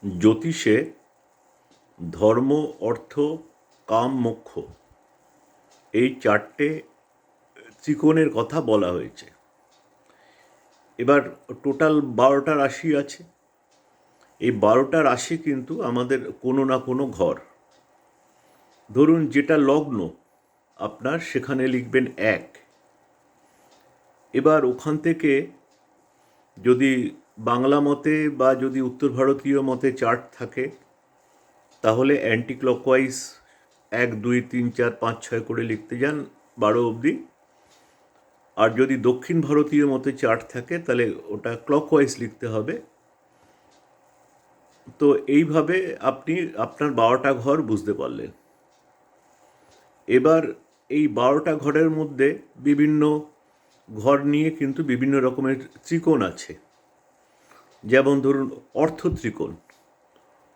জ্যোতিষে ধর্ম, অর্থ, কাম, মোক্ষ এই চারটে ত্রিকোণের কথা বলা হয়েছে। এবার টোটাল 12টা রাশি আছে। এই 12টা রাশি কিন্তু আমাদের কোনো না কোনো ঘর। ধরুন যেটা লগ্ন আপনার, সেখানে লিখবেন 1। এবার ওখান থেকে যদি বাংলা মতে বা যদি উত্তর ভারতীয় মতে চার্ট থাকে, তাহলে অ্যান্টি ক্লকওয়াইজ 1, 2, 3, 4, 5, 6 করে লিখতে যান 12 অবধি। আর যদি দক্ষিণ ভারতীয় মতে চার্ট থাকে তাহলে ওটা ক্লকওয়াইজ লিখতে হবে। তো এইভাবে আপনি আপনার 12টা ঘর বুঝতে পারলেন। এবার এই 12টা ঘরের মধ্যে বিভিন্ন ঘর নিয়ে কিন্তু বিভিন্ন রকমের ত্রিকোণ আছে। যেমন ধরুন অর্থ ত্রিকোণ।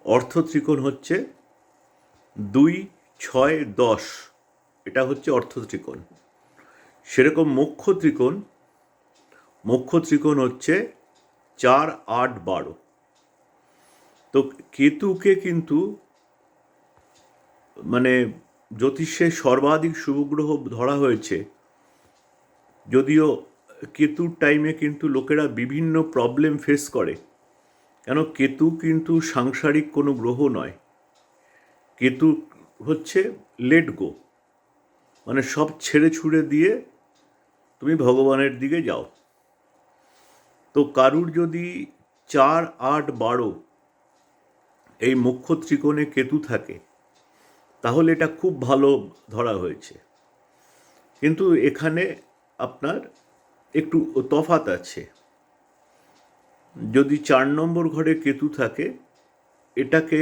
অর্থ ত্রিকোণ হচ্ছে 2, 6, 10, এটা হচ্ছে অর্থ ত্রিকোণ। সেরকম মোক্ষ ত্রিকোণ হচ্ছে 4, 8, 12। তো কেতুকে কিন্তু মানে জ্যোতিষে সর্বাধিক শুভগ্রহ ধরা হয়েছে। যদিও কেতুর টাইমে কিন্তু লোকেরা বিভিন্ন প্রবলেম ফেস করে, কেন কেতু কিন্তু সাংসারিক কোনো গ্রহ নয়। কেতু হচ্ছে লেট গো, মানে সব ছেড়ে ছুড়ে দিয়ে তুমি ভগবানের দিকে যাও। তো কারুর যদি 4, 8, 12 এই মোক্ষ ত্রিকোণে কেতু থাকে, তাহলে এটা খুব ভালো ধরা হয়েছে। কিন্তু এখানে আপনার একটু তফাৎ আছে। যদি 4 নম্বর ঘরে কেতু থাকে, এটাকে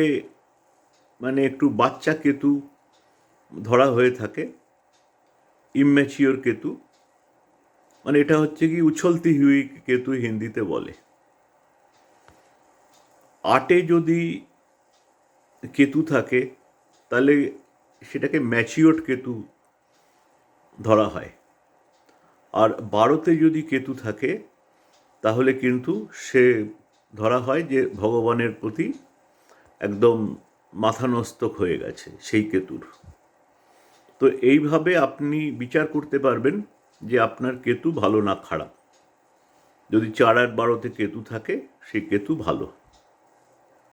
মানে একটু বাচ্চা কেতু ধরা হয়ে থাকে, ইম্যাচিওর কেতু। মানে এটা হচ্ছে কি উছলতি হুই কেতু হিন্দিতে বলে। 8-এ যদি কেতু থাকে তাহলে সেটাকে ম্যাচিওর্ড কেতু ধরা হয়। আর 12তে যদি কেতু থাকে তাহলে কিন্তু সে ধরা হয় যে ভগবানের প্রতি একদম মাথানস্তক হয়ে গেছে সেই কেতুর। তো এইভাবে আপনি বিচার করতে পারবেন যে আপনার কেতু ভালো না খারাপ। যদি 4 আর 12তে কেতু থাকে, সেই কেতু ভালো।